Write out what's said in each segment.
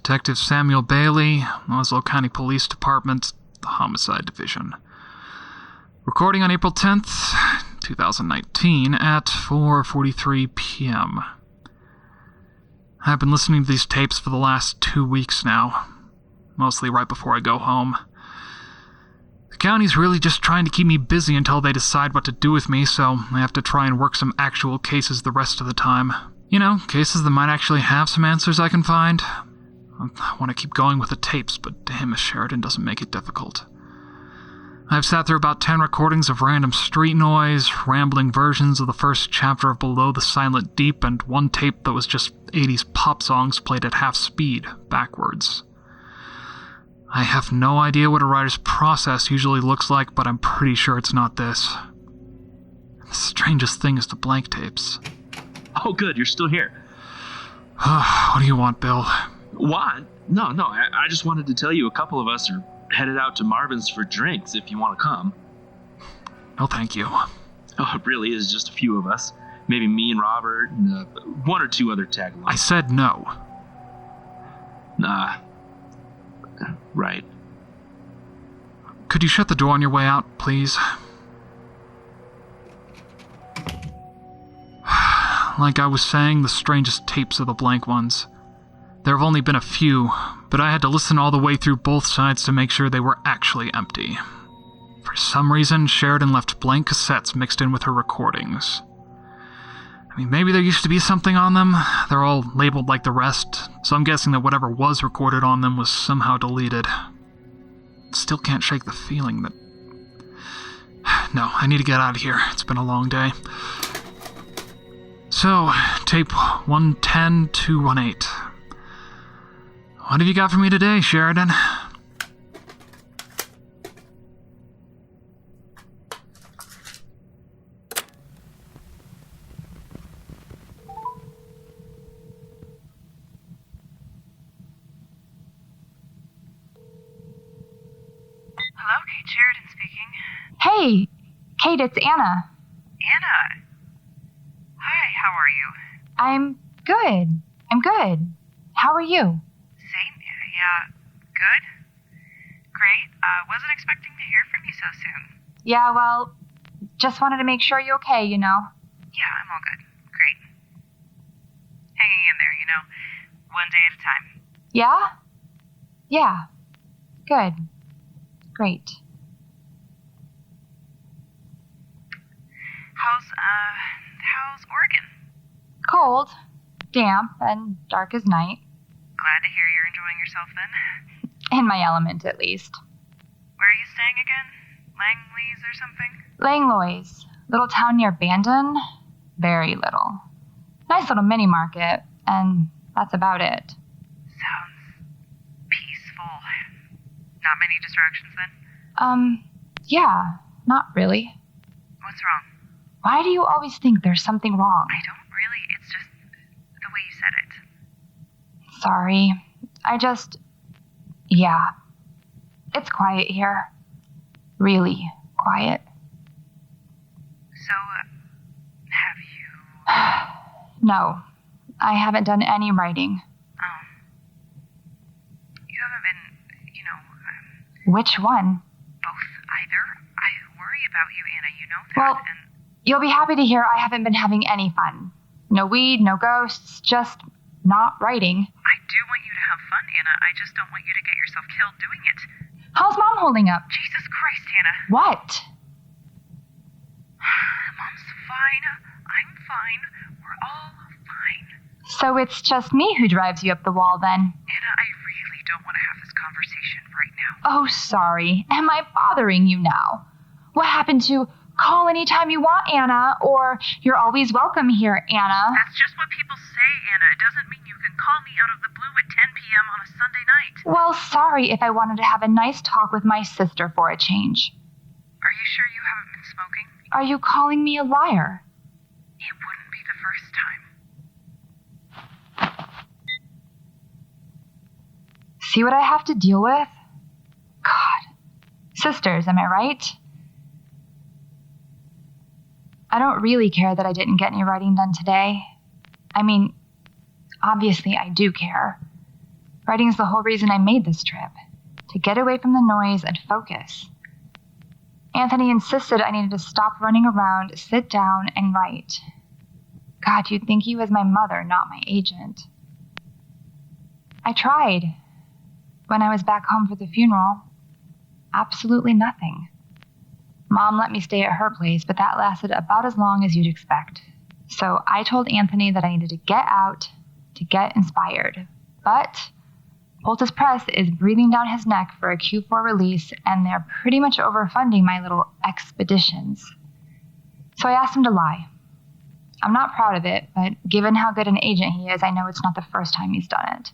Detective Samuel Bailey, Oslo County Police Department, the Homicide Division. Recording on April 10th, 2019 at 4:43 p.m. I've been listening to these tapes for the last 2 weeks now, mostly right before I go home. The county's really just trying to keep me busy until they decide what to do with me, so I have to try and work some actual cases the rest of the time. You know, cases that might actually have some answers I can find. I want to keep going with the tapes, but damn if Sheridan doesn't make it difficult. I've sat through about 10 recordings of random street noise, rambling versions of the first chapter of Below the Silent Deep, and one tape that was just 80s pop songs played at half speed, backwards. I have no idea what a writer's process usually looks like, but I'm pretty sure it's not this. The strangest thing is the blank tapes. Oh, good, you're still here. What do you want, Bill? What? No, I just wanted to tell you a couple of us are headed out to Marvin's for drinks if you want to come. No, thank you. Oh, it really is just a few of us. Maybe me and Robert and one or two other tag-alongs. I said no. Right. Could you shut the door on your way out, please? Like I was saying, the strangest tapes are the blank ones. There have only been a few, but I had to listen all the way through both sides to make sure they were actually empty. For some reason, Sheridan left blank cassettes mixed in with her recordings. I mean, maybe there used to be something on them. They're all labeled like the rest, so I'm guessing that whatever was recorded on them was somehow deleted. Still can't shake the feeling that... No, I need to get out of here. It's been a long day. So, tape 110-218. What have you got for me today, Sheridan? Hello, Kate Sheridan speaking. Hey, Kate, it's Anna. Anna. Hi, how are you? I'm good. How are you? Same, yeah, good. Great, wasn't expecting to hear from you so soon. Yeah, well, just wanted to make sure you're okay, you know. Yeah, I'm all good. Great. Hanging in there, one day at a time. Yeah? Yeah. Good. Great. How's Oregon? Cold, damp, and dark as night. Glad to hear you're enjoying yourself then. In my element, at least. Where are you staying again? Langley's or something? Langlois, little town near Bandon. Very little. Nice little mini market, and that's about it. Sounds peaceful. Not many distractions then? Yeah, not really. What's wrong? Why do you always think there's something wrong? I don't really, it's just the way you said it. Sorry. Yeah. It's quiet here. Really quiet. So, have you... No, I haven't done any writing. Oh. You haven't been, Which one? both either. I worry about you, Anna, you know that, Well, and... You'll be happy to hear I haven't been having any fun. No weed, no ghosts, just not writing. I do want you to have fun, Anna. I just don't want you to get yourself killed doing it. How's Mom holding up? Jesus Christ, Anna. What? Mom's fine. I'm fine. We're all fine. So it's just me who drives you up the wall then? Anna, I really don't want to have this conversation right now. Oh, sorry. Am I bothering you now? What happened to call anytime you want, Anna, or you're always welcome here, Anna? That's just what people say, Anna. It doesn't mean you can call me out of the blue at 10 p.m. on a Sunday night. Well, sorry if I wanted to have a nice talk with my sister for a change. Are you sure you haven't been smoking? Are you calling me a liar? It wouldn't be the first time. See what I have to deal with? God. Sisters, am I right? I don't really care that I didn't get any writing done today. I mean, obviously I do care. Writing is the whole reason I made this trip, to get away from the noise and focus. Anthony insisted I needed to stop running around, sit down, and write. God, you'd think he was my mother, not my agent. I tried. When I was back home for the funeral, absolutely nothing. Mom let me stay at her place, but that lasted about as long as you'd expect. So I told Anthony that I needed to get out to get inspired. But Poultice Press is breathing down his neck for a Q4 release, and they're pretty much overfunding my little expeditions. So I asked him to lie. I'm not proud of it, but given how good an agent he is, I know it's not the first time he's done it.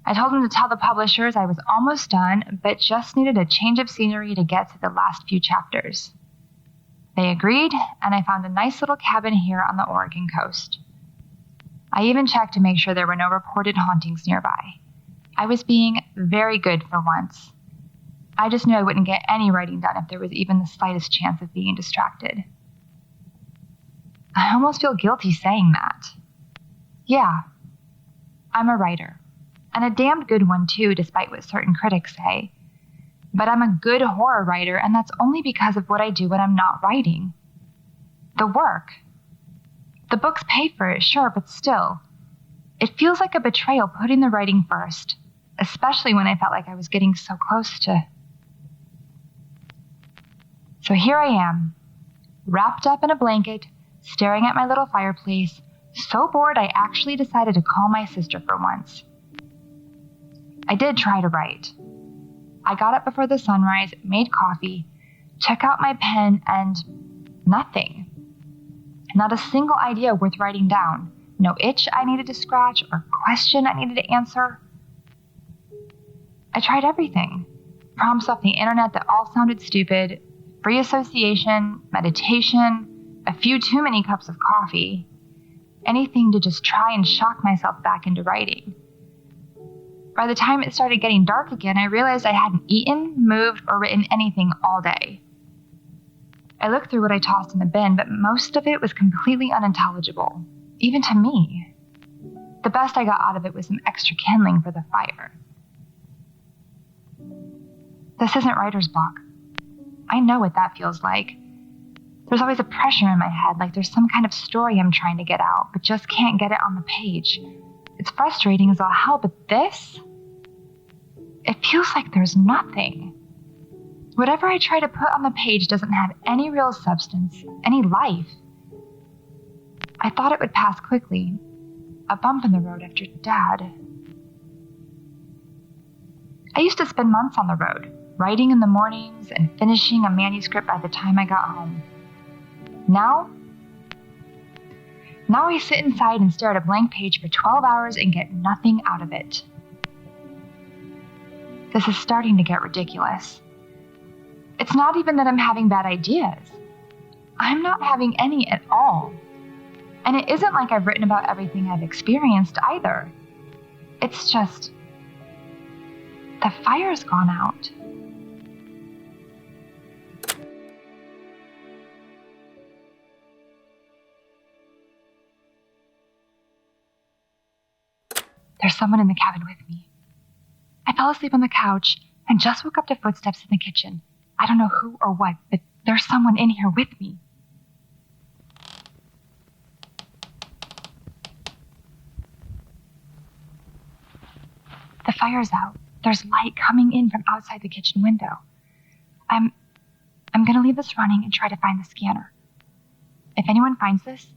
I told him to tell the publishers I was almost done, but just needed a change of scenery to get to the last few chapters. They agreed, and I found a nice little cabin here on the Oregon coast. I even checked to make sure there were no reported hauntings nearby. I was being very good for once. I just knew I wouldn't get any writing done if there was even the slightest chance of being distracted. I almost feel guilty saying that. Yeah, I'm a writer. And a damned good one, too, despite what certain critics say. But I'm a good horror writer, and that's only because of what I do when I'm not writing. The work. The books pay for it, sure, but still. It feels like a betrayal putting the writing first, especially when I felt like I was getting so close to... So here I am, wrapped up in a blanket, staring at my little fireplace, so bored I actually decided to call my sister for once. I did try to write. I got up before the sunrise, made coffee, took out my pen, and nothing. Not a single idea worth writing down. No itch I needed to scratch or question I needed to answer. I tried everything. Prompts off the internet that all sounded stupid, free association, meditation, a few too many cups of coffee. Anything to just try and shock myself back into writing. By the time it started getting dark again, I realized I hadn't eaten, moved, or written anything all day. I looked through what I tossed in the bin, but most of it was completely unintelligible, even to me. The best I got out of it was some extra kindling for the fire. This isn't writer's block. I know what that feels like. There's always a pressure in my head, like there's some kind of story I'm trying to get out, but just can't get it on the page. It's frustrating as all hell, but this? It feels like there's nothing. Whatever I try to put on the page doesn't have any real substance, any life. I thought it would pass quickly. A bump in the road after Dad. I used to spend months on the road, writing in the mornings and finishing a manuscript by the time I got home. Now I sit inside and stare at a blank page for 12 hours and get nothing out of it. This is starting to get ridiculous. It's not even that I'm having bad ideas. I'm not having any at all. And it isn't like I've written about everything I've experienced either. It's just... the fire's gone out. There's someone in the cabin with me. I fell asleep on the couch and just woke up to footsteps in the kitchen. I don't know who or what, but there's someone in here with me. The fire's out. There's light coming in from outside the kitchen window. I'm gonna leave this running and try to find the scanner. If anyone finds this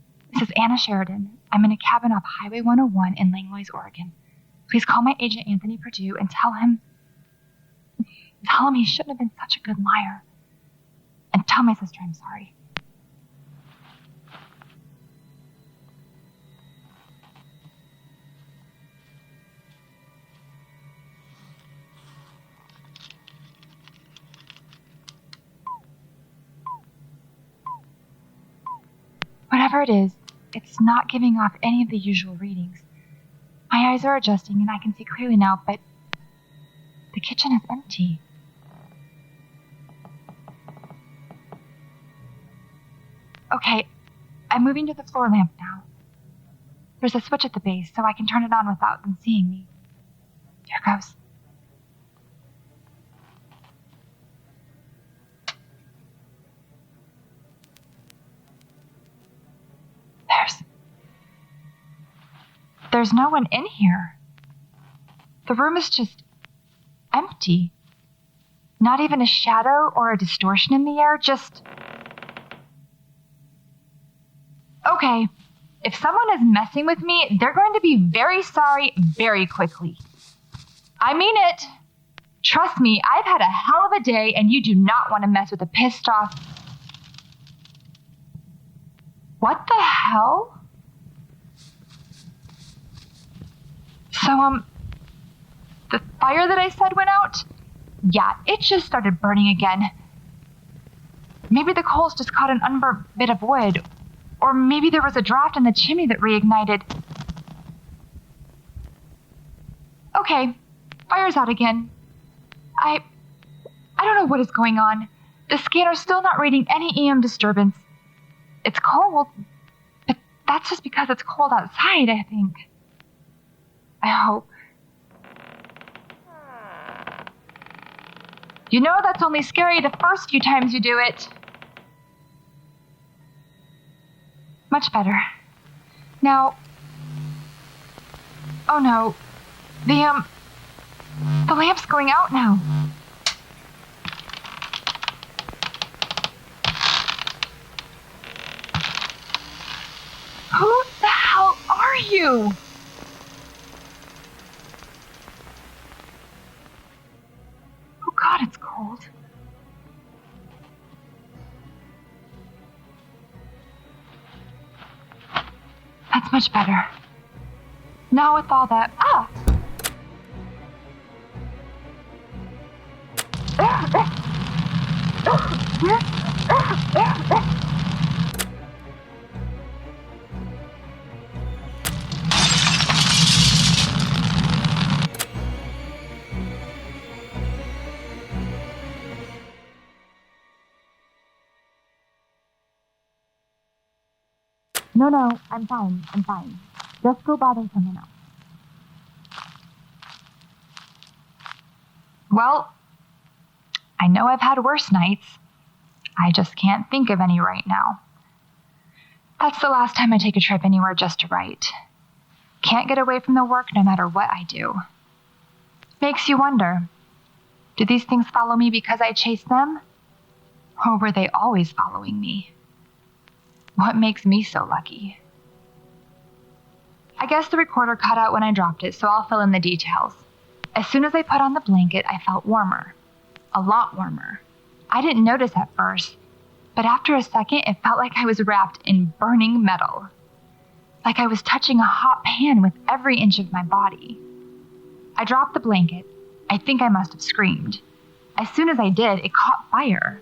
is Anna Sheridan. I'm in a cabin off Highway 101 in Langlois, Oregon. Please call my agent Anthony Perdue and tell him he shouldn't have been such a good liar. And tell my sister I'm sorry. Whatever it is, it's not giving off any of the usual readings. My eyes are adjusting and I can see clearly now, but the kitchen is empty. Okay, I'm moving to the floor lamp now. There's a switch at the base, so I can turn it on without them seeing me. Here goes. There's no one in here. The room is just empty. Not even a shadow or a distortion in the air, just... Okay, if someone is messing with me, they're going to be very sorry very quickly. I mean it. Trust me, I've had a hell of a day, and you do not want to mess with a pissed off... What the hell? So, the fire that I said went out? Yeah, it just started burning again. Maybe the coals just caught an unburnt bit of wood, or maybe there was a draft in the chimney that reignited. Okay, fire's out again. I don't know what is going on. The scanner's still not reading any EM disturbance. It's cold, but that's just because it's cold outside, I think. I hope. You know that's only scary the first few times you do it. Much better. Now... Oh no. The lamp's going out now. Who the hell are you? God, it's cold. That's much better. Now with all that... No, I'm fine. Just go bother someone else. Well, I know I've had worse nights. I just can't think of any right now. That's the last time I take a trip anywhere just to write. Can't get away from the work no matter what I do. Makes you wonder, do these things follow me because I chase them? Or were they always following me? What makes me so lucky? I guess the recorder cut out when I dropped it, so I'll fill in the details. As soon as I put on the blanket, I felt warmer. A lot warmer. I didn't notice at first, but after a second, it felt like I was wrapped in burning metal. Like I was touching a hot pan with every inch of my body. I dropped the blanket. I think I must have screamed. As soon as I did, it caught fire.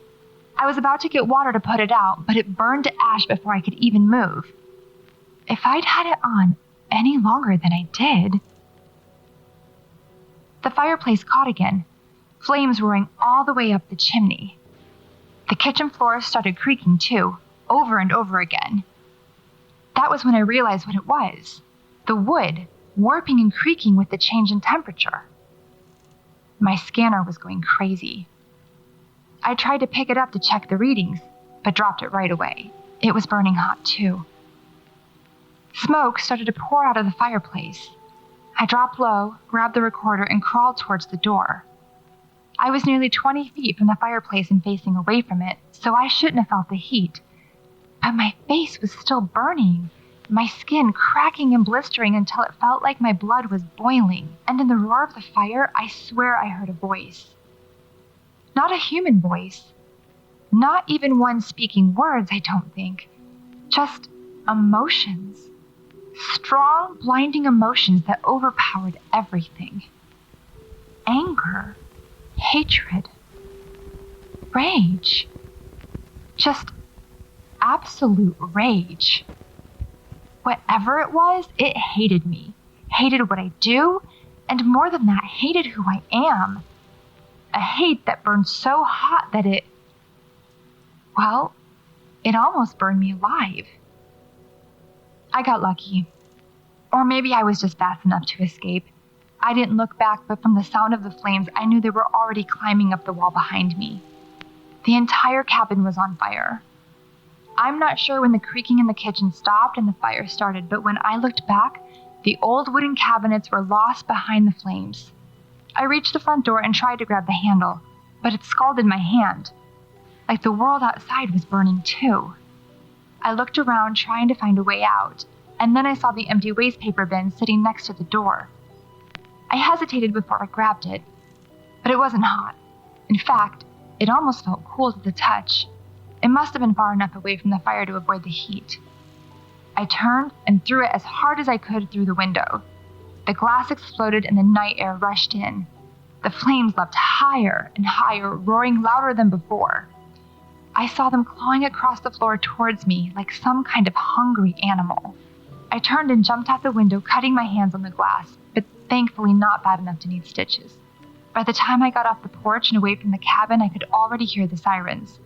I was about to get water to put it out, but it burned to ash before I could even move. If I'd had it on any longer than I did... The fireplace caught again, flames roaring all the way up the chimney. The kitchen floor started creaking too, over and over again. That was when I realized what it was. The wood, warping and creaking with the change in temperature. My scanner was going crazy. I tried to pick it up to check the readings, but dropped it right away. It was burning hot too. Smoke started to pour out of the fireplace. I dropped low, grabbed the recorder, and crawled towards the door. I was nearly 20 feet from the fireplace and facing away from it, so I shouldn't have felt the heat. But my face was still burning, my skin cracking and blistering until it felt like my blood was boiling. And in the roar of the fire, I swear I heard a voice. Not a human voice. Not even one speaking words, I don't think. Just emotions. Strong, blinding emotions that overpowered everything. Anger. Hatred. Rage. Just absolute rage. Whatever it was, it hated me. Hated what I do, and more than that, hated who I am. A hate that burned so hot that it almost burned me alive. I got lucky. Or maybe I was just fast enough to escape. I didn't look back, but from the sound of the flames, I knew they were already climbing up the wall behind me. The entire cabin was on fire. I'm not sure when the creaking in the kitchen stopped and the fire started, but when I looked back, the old wooden cabinets were lost behind the flames. I reached the front door and tried to grab the handle, but it scalded my hand, like the world outside was burning too. I looked around trying to find a way out, and then I saw the empty waste paper bin sitting next to the door. I hesitated before I grabbed it, but it wasn't hot. In fact, it almost felt cool to the touch. It must have been far enough away from the fire to avoid the heat. I turned and threw it as hard as I could through the window. The glass exploded and the night air rushed in. The flames leapt higher and higher, roaring louder than before. I saw them clawing across the floor towards me like some kind of hungry animal. I turned and jumped out the window, cutting my hands on the glass, but thankfully not bad enough to need stitches. By the time I got off the porch and away from the cabin, I could already hear the sirens.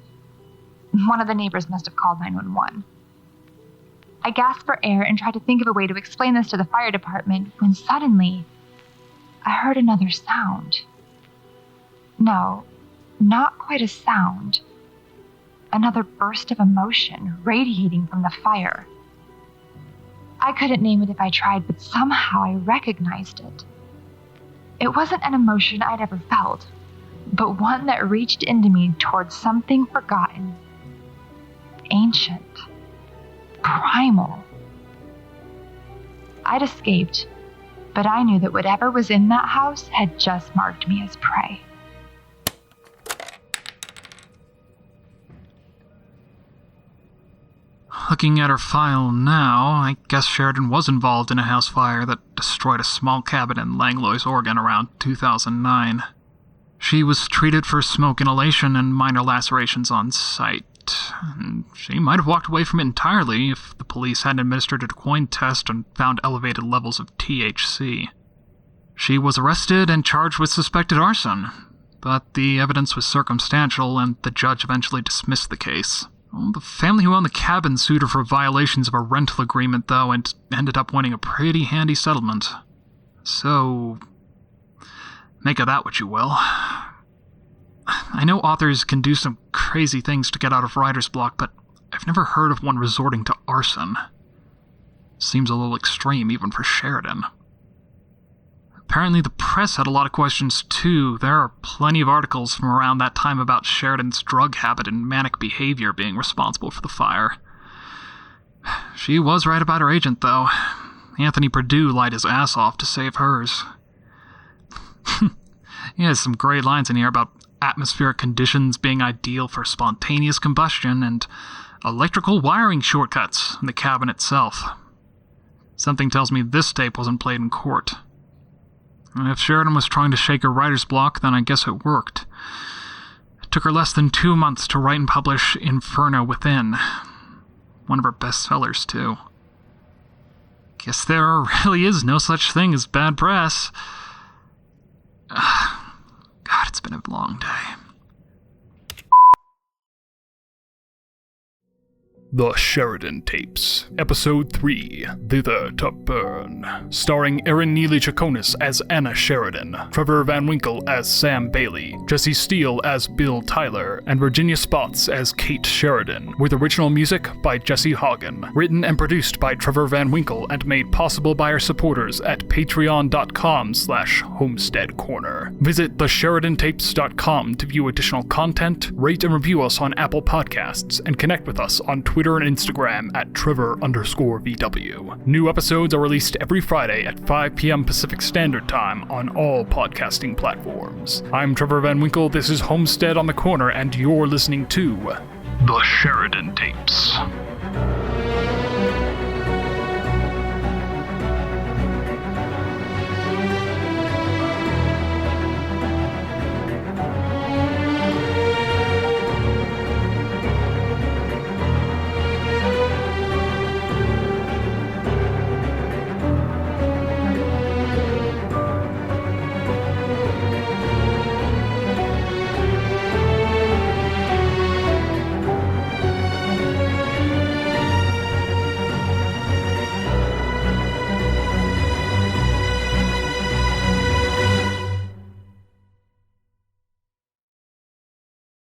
One of the neighbors must have called 911. I gasped for air and tried to think of a way to explain this to the fire department when suddenly I heard another sound. No, not quite a sound. Another burst of emotion radiating from the fire. I couldn't name it if I tried, but somehow I recognized it. It wasn't an emotion I'd ever felt, but one that reached into me towards something forgotten, ancient, primal. I'd escaped, but I knew that whatever was in that house had just marked me as prey. Looking at her file now, I guess Sheridan was involved in a house fire that destroyed a small cabin in Langlois, Oregon around 2009. She was treated for smoke inhalation and minor lacerations on site. And she might have walked away from it entirely if the police hadn't administered a coin test and found elevated levels of THC. She was arrested and charged with suspected arson, but the evidence was circumstantial and the judge eventually dismissed the case. The family who owned the cabin sued her for violations of a rental agreement, though, and ended up winning a pretty handy settlement. So, make of that what you will. I know authors can do some crazy things to get out of writer's block, but I've never heard of one resorting to arson. Seems a little extreme, even for Sheridan. Apparently the press had a lot of questions too. There are plenty of articles from around that time about Sheridan's drug habit and manic behavior being responsible for the fire. She was right about her agent, though. Anthony Perdue lied his ass off to save hers. He has some great lines in here about atmospheric conditions being ideal for spontaneous combustion and electrical wiring shortcuts in the cabin itself. Something tells me this tape wasn't played in court. If Sheridan was trying to shake her writer's block, then I guess it worked. It took her less than 2 months to write and publish Inferno Within. One of her bestsellers, too. Guess there really is no such thing as bad press. God, it's been a long day. The Sheridan Tapes, Episode 3, Thither to Burn, starring Erin Neely Chaconis as Anna Sheridan, Trevor Van Winkle as Sam Bailey, Jesse Steele as Bill Tyler, and Virginia Spots as Kate Sheridan, with original music by Jesse Hagen, written and produced by Trevor Van Winkle and made possible by our supporters at patreon.com/Homestead Corner. Visit thesheridantapes.com to view additional content, rate and review us on Apple Podcasts, and connect with us on Twitter and Instagram at Trevor_VW. New episodes are released every Friday at 5 p.m. Pacific Standard Time on all podcasting platforms. I'm Trevor Van Winkle, this is Homestead on the Corner, and you're listening to The Sheridan Tapes.